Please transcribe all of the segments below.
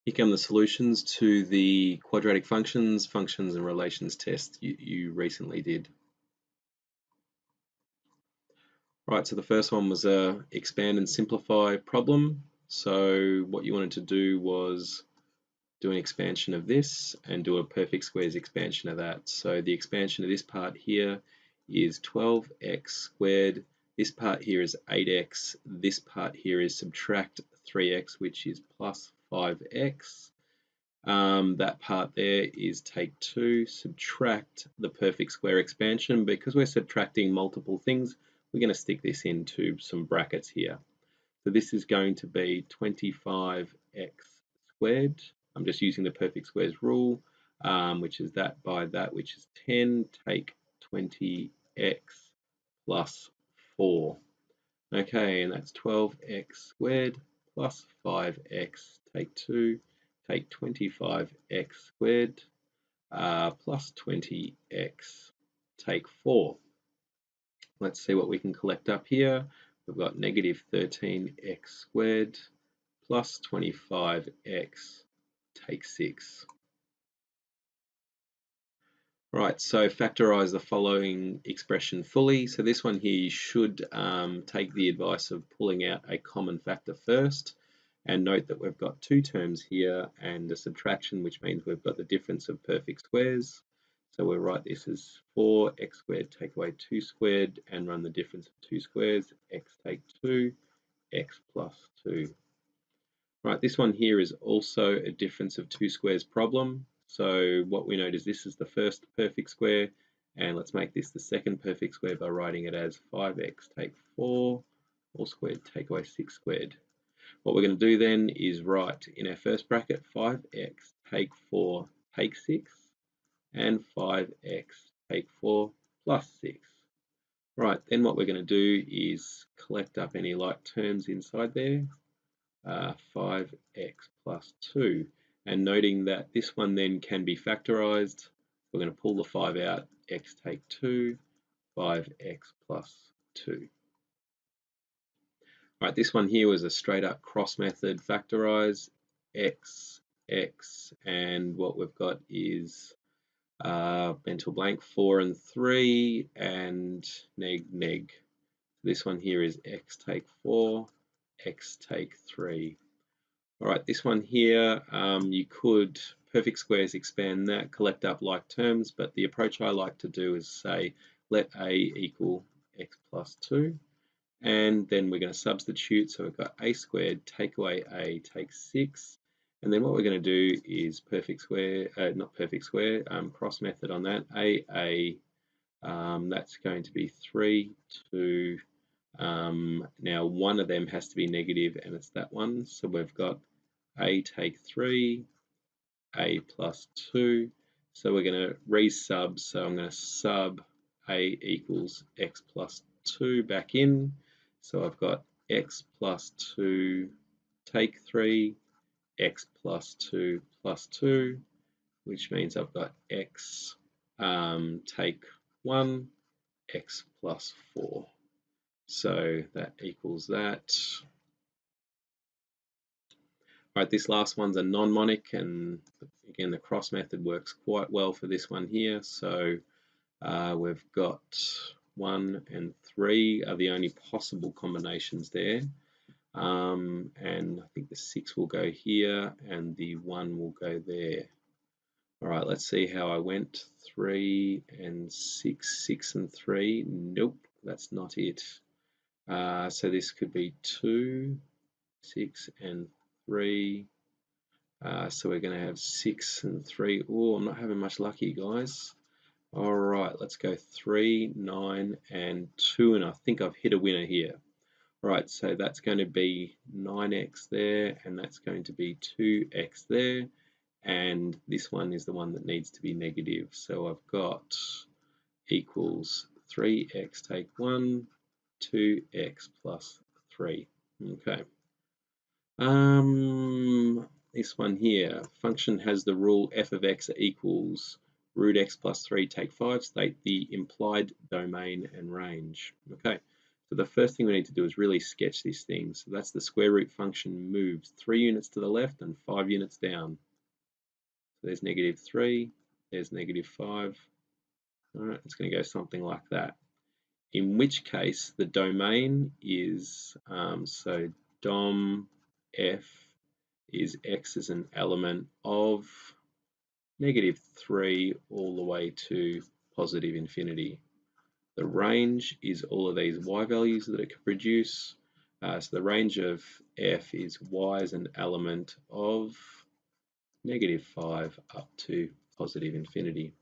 Here come the solutions to the quadratic functions and relations test you recently did. Right, so the first one was a expand and simplify problem. So what you wanted to do was do an expansion of this and do a perfect squares expansion of that. So the expansion of this part here is 12x squared. This part here is 8x. This part here is subtract 3x, which is plus 5x. That part there is take 2, subtract the perfect square expansion. Because we're subtracting multiple things, we're going to stick this into some brackets here. So this is going to be 25x squared. I'm just using the perfect squares rule, which is that by that, which is 10, take 20x plus 4. Okay, and that's 12x squared plus 5x, take 2, take 25x squared plus 20x, take 4. Let's see what we can collect up here. We've got negative 13x squared plus 25x, take 6. Right, so factorize the following expression fully. So this one here, you should take the advice of pulling out a common factor first, and note that we've got two terms here and a subtraction, which means we've got the difference of perfect squares. So we'll write this as 4x squared take away 2 squared and run the difference of 2 squares, x take 2, x plus 2. Right, this one here is also a difference of 2 squares problem. So what we note is this is the first perfect square, and let's make this the second perfect square by writing it as 5x take 4 all squared take away 6 squared. What we're going to do then is write in our first bracket 5x take 4 take 6 and 5x take 4 plus 6. Right, then what we're going to do is collect up any like terms inside there. 5x plus 2, and noting that this one then can be factorized, we're going to pull the 5 out, x take 2, 5x plus 2. Right, this one here was a straight up cross method factorize, x, and what we've got is mental blank 4 and 3 and neg. This one here is x take 4, x take 3. All right, this one here, you could perfect squares expand that, collect up like terms, but the approach I like to do is say let a equal x plus 2, and then we're going to substitute. So we've got a squared take away a take 6, and then what we're going to do is perfect square, not perfect square, cross method on that. That's going to be 3, 2. Now one of them has to be negative, and it's that one. So we've got a take 3, a plus 2. So we're going to resub. So I'm going to sub a equals x plus 2 back in. So I've got x plus 2 take 3, x plus 2 plus 2, which means I've got x take 1, x plus 4. So that equals that. Right, this last one's a non-monic, and again the cross method works quite well for this one here. So we've got 1 and 3 are the only possible combinations there, and I think the 6 will go here and the 1 will go there. All right, let's see how I went. 3 and 6, 6 and 3. Nope, that's not it. So this could be 2, 6 and 3. So we're going to have 6 and 3. Oh, I'm not having much luck here, guys. All right, let's go 3, 9 and 2, and I think I've hit a winner here. All right, so that's going to be 9x there, and that's going to be 2x there, and this one is the one that needs to be negative. So I've got equals 3x take 1, 2x plus 3. Okay. This one here, function has the rule f of x equals root x plus 3 take 5, state the implied domain and range. Okay, So the first thing we need to do is really sketch this thing. So that's the square root function moves 3 units to the left and 5 units down. So there's -3, there's -5. All right, it's going to go something like that. In which case the domain is, so dom f is x as an element of -3 all the way to positive infinity. The range is all of these y values that it can produce. So the range of f is y as an element of -5 up to positive infinity.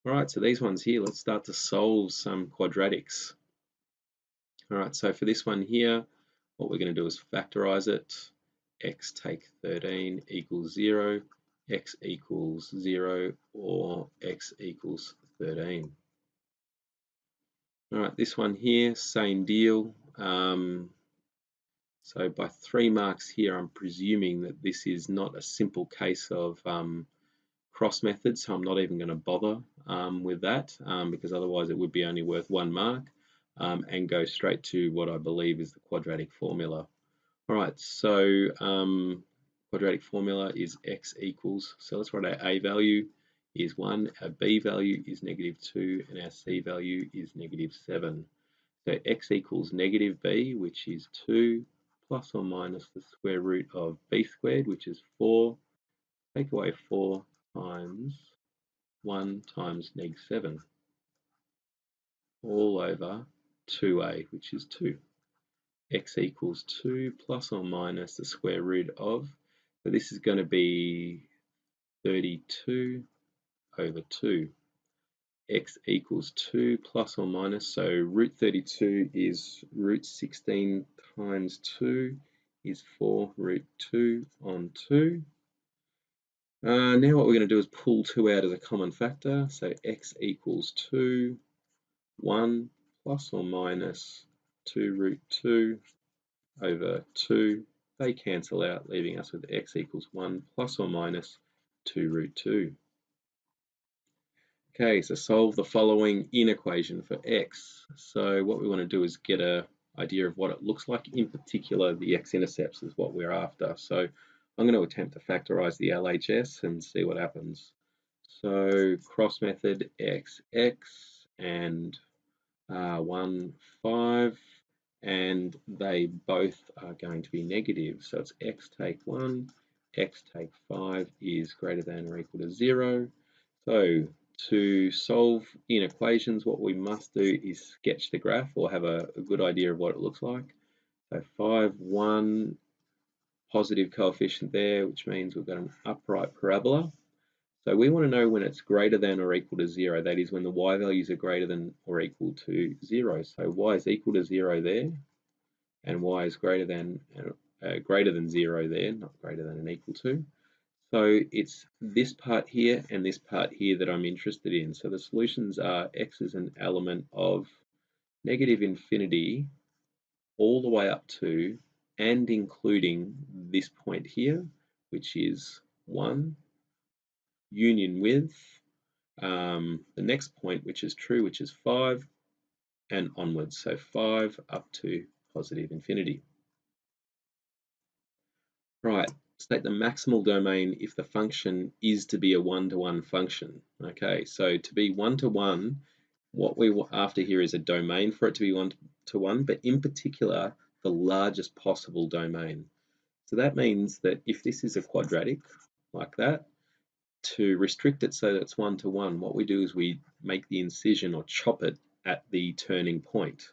All right, so these ones here, let's start to solve some quadratics. All right, so for this one here, what we're going to do is factorize it. X take 13 equals 0, x equals 0, or x equals 13. All right, this one here, same deal. So by 3 marks here, I'm presuming that this is not a simple case of cross method, so I'm not even going to bother with that because otherwise it would be only worth 1 mark and go straight to what I believe is the quadratic formula. All right, so quadratic formula is x equals, so let's write our a value is 1, our b value is -2, and our c value is -7. So x equals -b, which is 2, plus or minus the square root of b squared, which is 4. Take away 4 times 1 times -7, all over 2a, which is 2. X equals 2 plus or minus the square root of, so this is going to be 32 over 2. X equals 2 plus or minus, so root 32 is root 16 times 2 is 4 root 2 on 2. Now what we're going to do is pull 2 out as a common factor, so x equals 2, 1 plus or minus 2 root 2 over 2. They cancel out, leaving us with x equals 1 plus or minus 2 root 2. Okay, so solve the following inequation for x. So what we want to do is get an idea of what it looks like. In particular, the x-intercepts is what we're after. So I'm going to attempt to factorize the LHS and see what happens. So cross method x, and 1, 5, and they both are going to be negative. So it's x take 1, x take 5 is greater than or equal to 0. So to solve inequations, what we must do is sketch the graph or have a good idea of what it looks like. So 5, 1, positive coefficient there, which means we've got an upright parabola. So we want to know when it's greater than or equal to 0, that is when the y values are greater than or equal to 0. So y is equal to 0 there, and y is greater than 0 there, not greater than and equal to. So it's this part here and this part here that I'm interested in. So the solutions are x is an element of -infinity all the way up to and including this point here, which is 1, union with the next point, which is true, which is 5, and onwards. So 5 up to positive infinity. Right, state the maximal domain if the function is to be a one-to-one function. Okay, so to be one-to-one, what we're after here is a domain for it to be one-to-one, but in particular, the largest possible domain. So that means that if this is a quadratic, like that, to restrict it so that it's one-to-one, what we do is we make the incision or chop it at the turning point.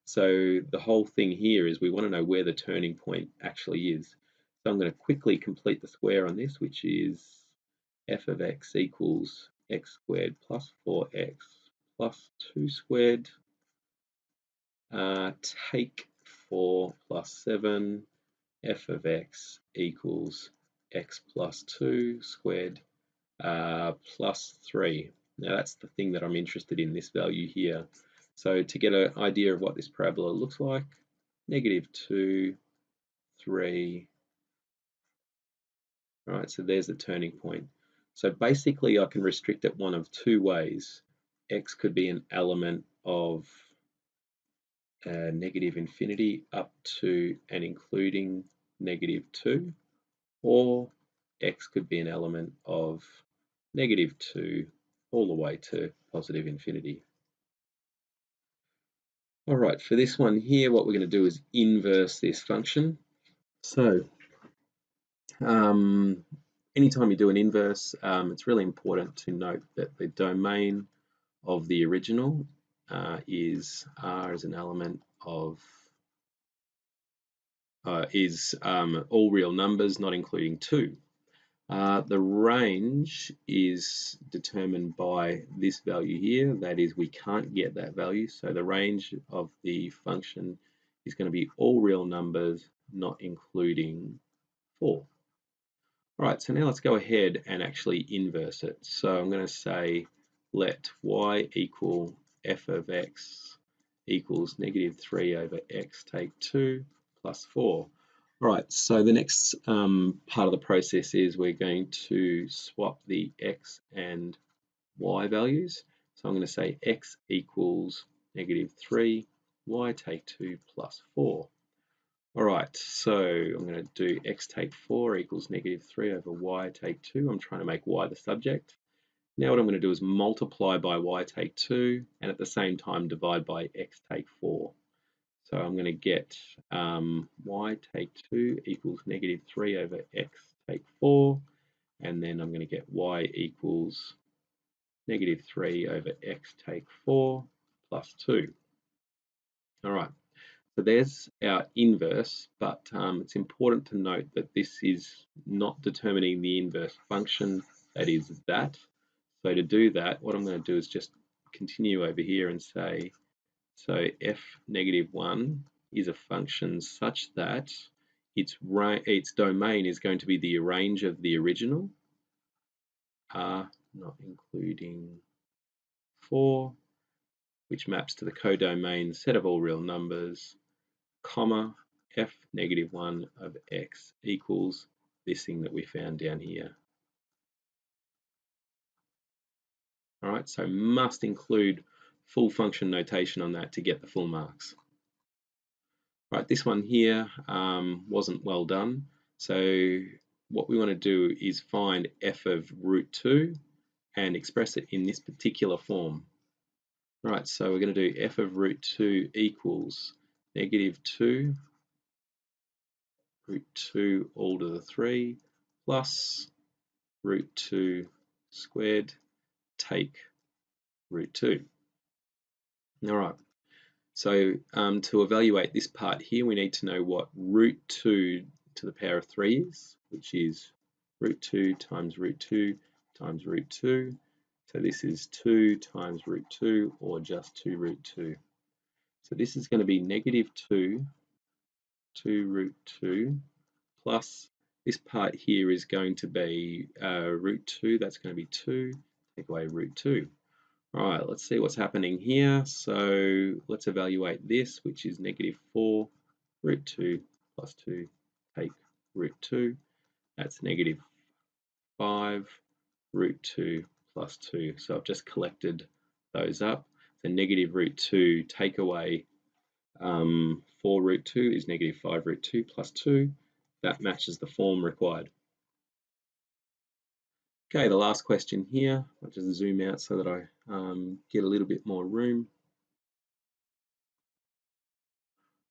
So the whole thing here is we want to know where the turning point actually is. So I'm going to quickly complete the square on this, which is f of x equals x squared plus 4x plus 2 squared. Take 4 plus 7, f of x equals x plus 2 squared plus 3. Now that's the thing that I'm interested in, this value here. So to get an idea of what this parabola looks like, -2, 3. All right, so there's the turning point. So basically I can restrict it one of two ways. X could be an element of negative infinity up to and including -2, or x could be an element of -2 all the way to positive infinity. All right, for this one here, what we're going to do is inverse this function. So anytime you do an inverse, it's really important to note that the domain of the original is R as an element of all real numbers, not including 2. The range is determined by this value here. That is, we can't get that value. So the range of the function is going to be all real numbers, not including 4. All right, so now let's go ahead and actually inverse it. So I'm going to say let y equal f of x equals -3 over x take 2 plus 4. All right, so the next part of the process is we're going to swap the x and y values. So I'm going to say x equals -3, y take 2 plus 4. All right, so I'm going to do x take 4 equals -3 over y take 2. I'm trying to make y the subject. Now what I'm going to do is multiply by y take 2 and at the same time divide by x take 4. So I'm going to get y take 2 equals -3 over x take 4, and then I'm going to get y equals -3 over x take 4 plus 2. All right. So there's our inverse, but it's important to note that this is not determining the inverse function, that is that. So to do that, what I'm going to do is just continue over here and say, so f -1 is a function such that its domain is going to be the range of the original, R not including 4, which maps to the codomain set of all real numbers, comma, f -1 of x equals this thing that we found down here. All right, so must include full function notation on that to get the full marks. All right, this one here wasn't well done. So what we want to do is find f of √2 and express it in this particular form. All right, so we're going to do f of √2 equals -2 √2 all to the 3 plus √2 squared take √2. All right, so to evaluate this part here, we need to know what √2 to the power of 3 is, which is √2 times √2 times √2. So this is 2 times √2, or just 2 √2. So this is going to be -2 √2 plus this part here is going to be √2. That's going to be 2. Take away √2. All right, let's see what's happening here. So let's evaluate this, which is -4 √2 plus 2 take √2. That's -5 √2 plus 2. So I've just collected those up. The -√2 take away 4 √2 is -5 √2 plus 2. That matches the form required. Okay, the last question here. I'll just zoom out so that I get a little bit more room.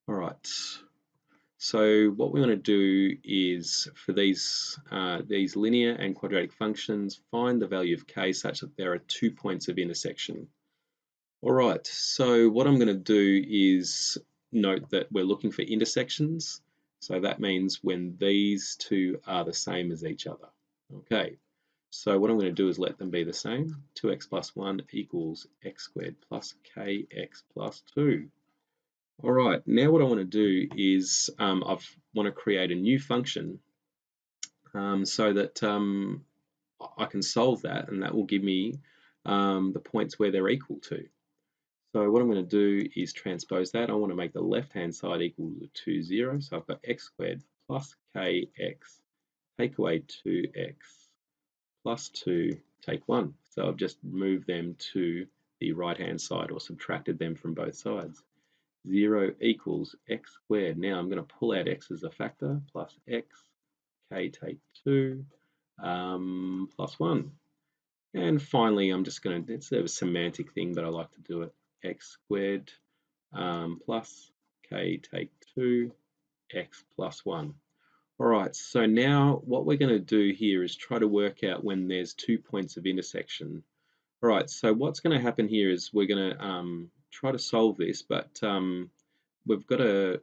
All right. So what we want to do is for these linear and quadratic functions, find the value of k such that there are 2 points of intersection. All right. So what I'm going to do is note that we're looking for intersections. So that means when these two are the same as each other. Okay. So what I'm going to do is let them be the same. 2x plus 1 equals x squared plus kx plus 2. All right, now what I want to do is I want to create a new function so that I can solve that, and that will give me the points where they're equal to. So what I'm going to do is transpose that. I want to make the left-hand side equal to 0. So I've got x squared plus kx, take away 2x plus 2, take 1. So I've just moved them to the right-hand side or subtracted them from both sides. 0 equals x squared. Now I'm going to pull out x as a factor, plus x, k take 2, plus 1. And finally, I'm just going to, it's a semantic thing, but I like to do it, x squared plus k take 2, x plus 1. All right, so now what we're going to do here is try to work out when there's 2 points of intersection. All right, so what's going to happen here is we're going to try to solve this, but we've got a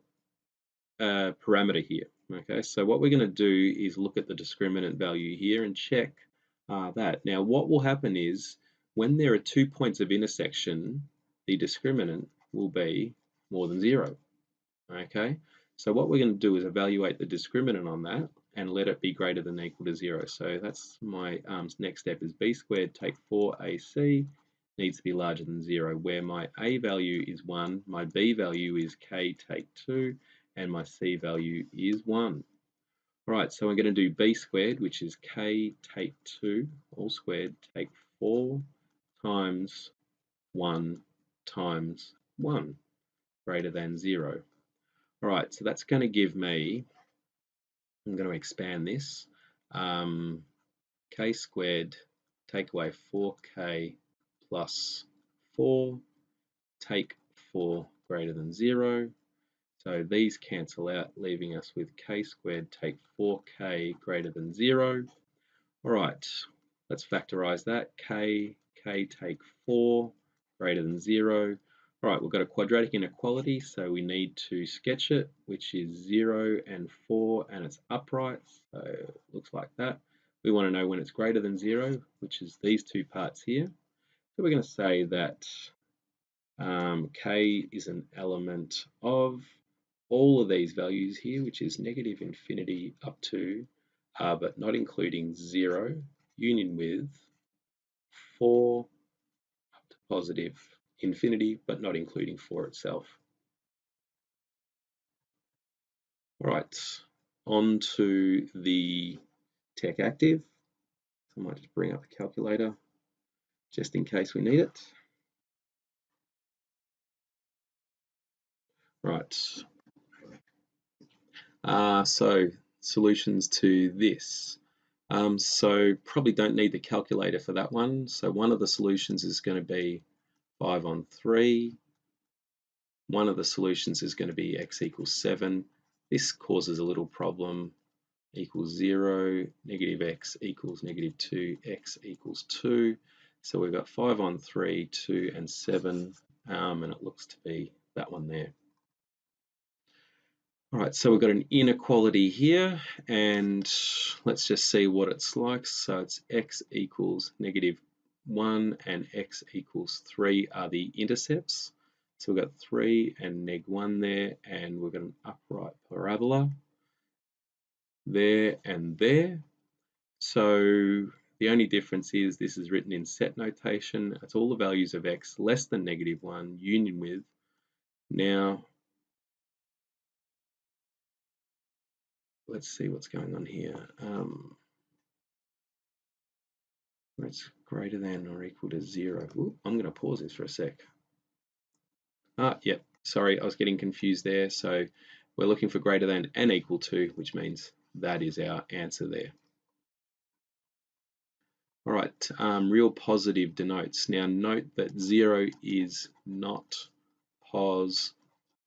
parameter here. Okay, so what we're going to do is look at the discriminant value here and check that. Now, what will happen is when there are 2 points of intersection, the discriminant will be more than 0. Okay, so what we're going to do is evaluate the discriminant on that and let it be greater than or equal to 0. So that's my next step is b squared take 4ac needs to be larger than 0, where my a value is 1, my b value is k take 2, and my c value is 1. All right, so I'm going to do b squared, which is k take 2 all squared, take 4 times 1 times 1 greater than 0. All right, so that's going to give me, I'm going to expand this, k squared, take away 4k plus 4, take 4 greater than 0. So these cancel out, leaving us with k squared take 4k greater than 0. All right, let's factorize that. K take 4 greater than 0. All right, we've got a quadratic inequality, so we need to sketch it, which is 0 and 4, and it's upright, so it looks like that. We want to know when it's greater than 0, which is these two parts here. So we're going to say that k is an element of all of these values here, which is negative infinity up to, but not including 0, union with 4 up to positive infinity, but not including 4 itself. All right, on to the tech active. I might just bring up the calculator just in case we need it. Right, so solutions to this. So probably don't need the calculator for that one. So one of the solutions is going to be 5 on 3. One of the solutions is going to be x equals 7. This causes a little problem. Equals 0, negative x equals negative 2, x equals 2. So we've got 5 on 3, 2 and 7, and it looks to be that one there. All right, so we've got an inequality here, and let's just see what it's like. So it's x equals negative 1 and x equals 3 are the intercepts. So we've got 3 and neg 1 there, and we've got an upright parabola there and there. So the only difference is this is written in set notation. It's all the values of x less than negative 1 union with. Now, let's see what's going on here. Where it's greater than or equal to 0. Ooh, I'm going to pause this for a sec. Yep, sorry, I was getting confused there. So we're looking for greater than and equal to, which means that is our answer there. All right, real positive denotes. Now note that 0 is not pos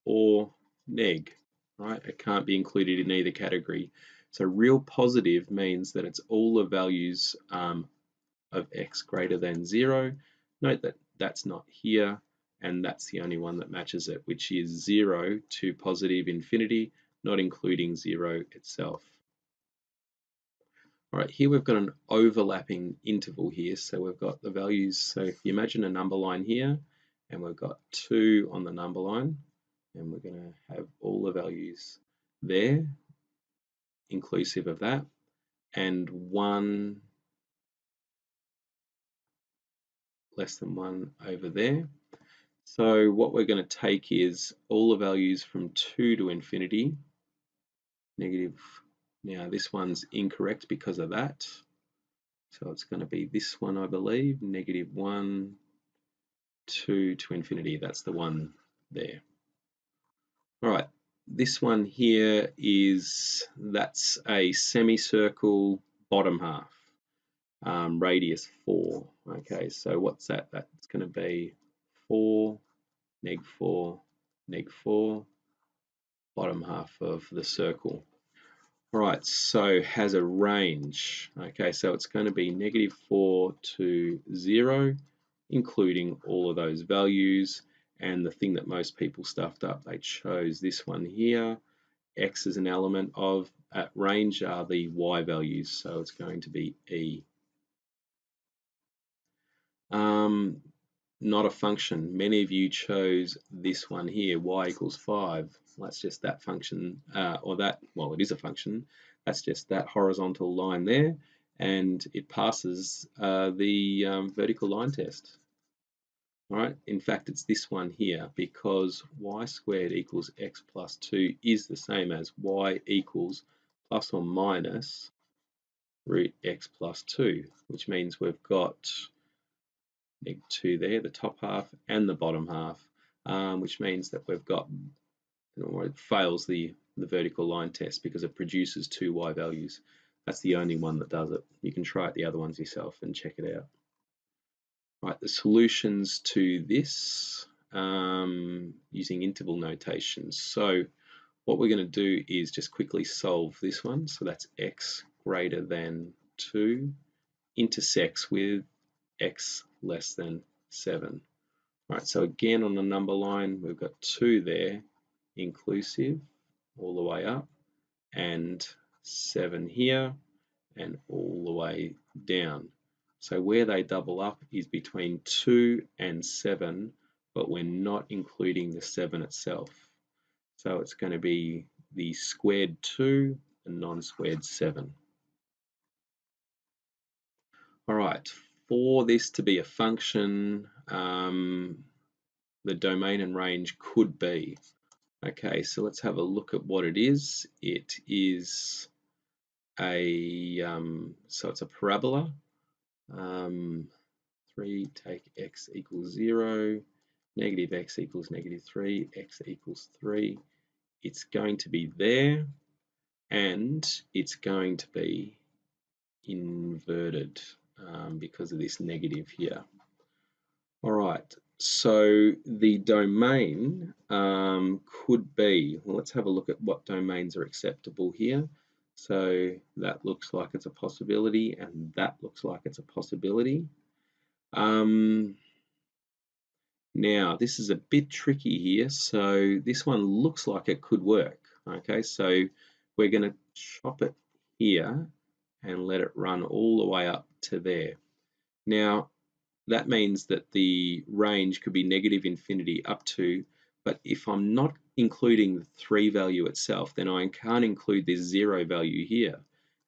or neg, right? It can't be included in either category. So real positive means that it's all the values of x greater than 0. Note that that's not here, and that's the only one that matches it, which is 0 to positive infinity, not including 0 itself. All right, here we've got an overlapping interval here. So we've got the values. So if you imagine a number line here, and we've got 2 on the number line, and we're going to have all the values there, inclusive of that, and 1 less than 1 over there. So what we're going to take is all the values from 2 to infinity, negative. Now this one's incorrect because of that. So it's going to be this one, I believe, negative 1, 2 to infinity. That's the one there. All right, this one here that's a semicircle bottom half, radius 4. Okay, so what's that? That's going to be 4, neg 4, neg 4, bottom half of the circle. All right, so has a range. Okay, so it's going to be -4 to 0, including all of those values. And the thing that most people stuffed up, they chose this one here. X is an element of at range are the Y values, so it's going to be E. Um, not a function. Many of you chose this one here, y equals 5. Well, that's just that function, well, it is a function. That's just that horizontal line there, and it passes the vertical line test. All right, in fact, it's this one here, because y squared equals x plus 2 is the same as y equals plus or minus root x plus 2, which means we've got -2 there, the top half and the bottom half, which means that we've got, or it fails the vertical line test because it produces two y values. That's the only one that does it. You can try it the other ones yourself and check it out. Right, the solutions to this using interval notation. So what we're going to do is just quickly solve this one. So that's x greater than 2 intersects with x less than 7. All right, so again on the number line, we've got 2 there, inclusive, all the way up, and 7 here, and all the way down. So where they double up is between 2 and 7, but we're not including the 7 itself. So it's going to be the squared 2 and non-squared 7. All right, for this to be a function, the domain and range could be. Okay, so let's have a look at what it is. It is so it's a parabola. 3 take x equals 0, negative x equals -3, x equals 3. It's going to be there, and it's going to be inverted because of this negative here. All right, so the domain could be, well, let's have a look at what domains are acceptable here. So that looks like it's a possibility, and that looks like it's a possibility. Now, this is a bit tricky here. So this one looks like it could work. Okay, so we're going to chop it here and let it run all the way up to there. Now, that means that the range could be -infinity up to, but if I'm not including the 3 value itself, then I can't include this 0 value here.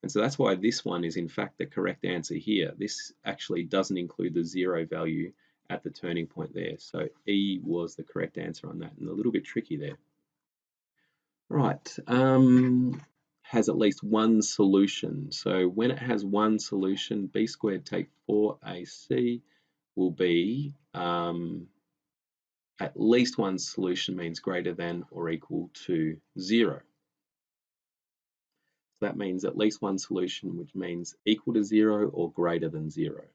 And so that's why this one is in fact the correct answer here. This actually doesn't include the 0 value at the turning point there. So E was the correct answer on that, and a little bit tricky there. Right, has at least one solution. So when it has one solution, b squared take 4ac will be at least one solution means greater than or equal to 0. So that means at least one solution, which means equal to 0 or greater than 0.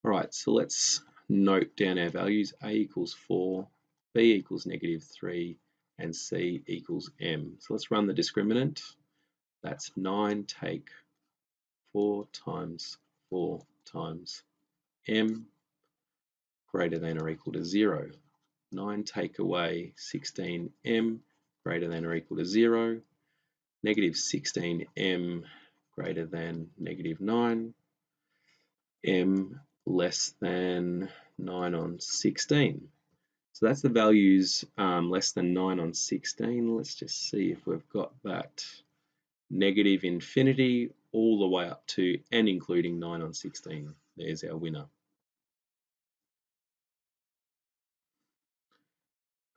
All right, so let's note down our values. A equals 4, B equals -3, and C equals M. So let's run the discriminant. That's 9 take 4 times 4 times M greater than or equal to 0. 9 take away 16m greater than or equal to 0. -16m greater than -9. M less than 9 on 16. So that's the values less than 9 on 16. Let's just see if we've got that -infinity all the way up to and including 9 on 16. There's our winner.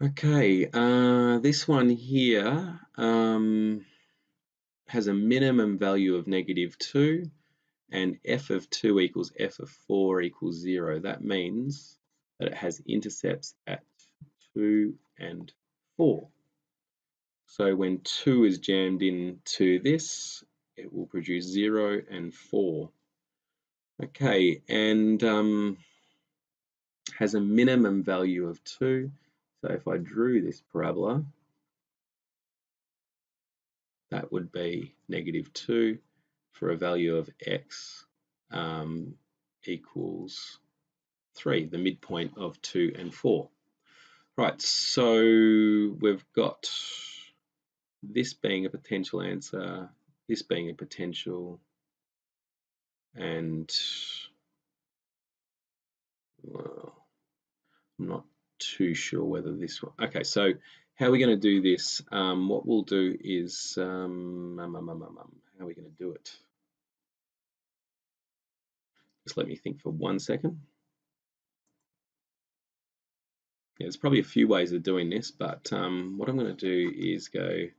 Okay, this one here has a minimum value of -2, and f of 2 equals f of 4 equals 0. That means that it has intercepts at 2 and 4. So when 2 is jammed into this, it will produce 0 and 4. Okay, and has a minimum value of 2. So if I drew this parabola, that would be -2 for a value of x equals 3, the midpoint of 2 and 4. Right, so we've got this being a potential answer, this being a potential, and well, I'm not too sure whether this one. Okay, so how are we going to do this? What we'll do is, how are we going to do it? Just let me think for 1 second. Yeah, there's probably a few ways of doing this, but what I'm going to do is go,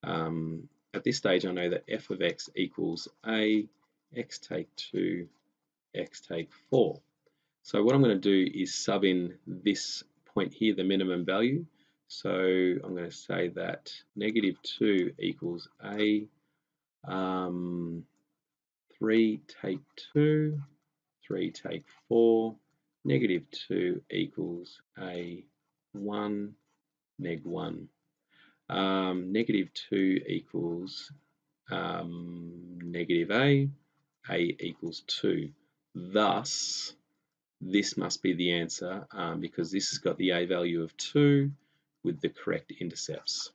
at this stage I know that f of x equals a, x take 2, x take 4. So what I'm going to do is sub in this point here, the minimum value. So I'm going to say that -2 equals a, 3 take 2, 3 take 4, -2 equals a 1, neg 1. -2 equals negative a equals 2. Thus, this must be the answer because this has got the a value of 2 with the correct intercepts.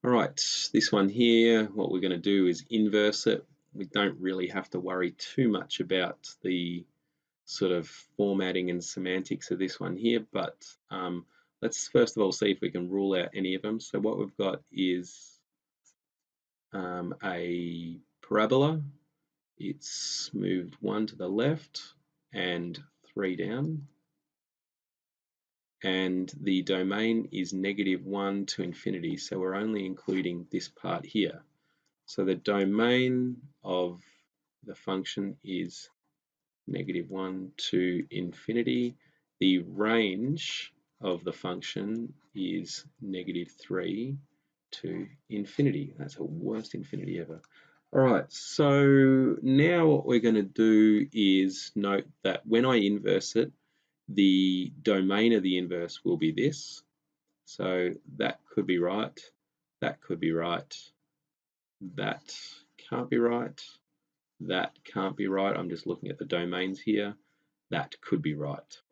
All right, this one here, what we're going to do is inverse it. We don't really have to worry too much about the sort of formatting and semantics of this one here, but let's first of all see if we can rule out any of them. So what we've got is a parabola. It's moved 1 to the left and 3 down. And the domain is -1 to infinity, so we're only including this part here. So the domain of the function is -1 to infinity. The range of the function is -3 to infinity. That's the worst infinity ever. All right, so now what we're going to do is note that when I inverse it, the domain of the inverse will be this. So that could be right, that could be right, that can't be right, that can't be right. I'm just looking at the domains here. That could be right.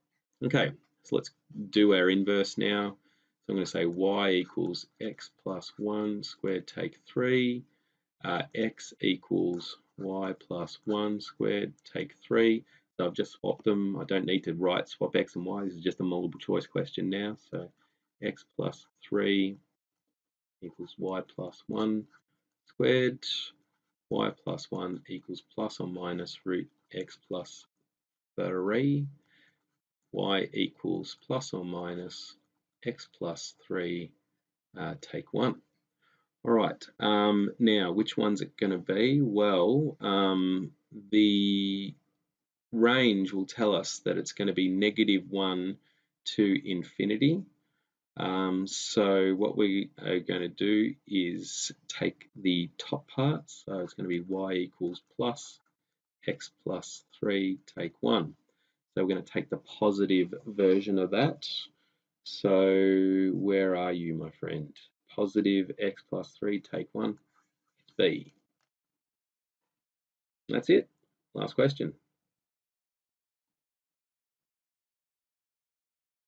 Okay, so let's do our inverse now. So I'm going to say y equals x plus 1 squared take 3, x equals y plus 1 squared take 3. So I've just swapped them. I don't need to swap x and y. This is just a multiple choice question now. So x plus 3 equals y plus 1 squared. Y plus 1 equals plus or minus root x plus 3. Y equals plus or minus x plus 3 take 1. All right, now which one's it going to be? Well, the range will tell us that it's going to be -1 to infinity. So what we are going to do is take the top part. So it's going to be y equals plus x plus 3 take 1. So we're going to take the positive version of that. So where are you, my friend? Positive x plus 3 take 1. It's B. That's it. Last question.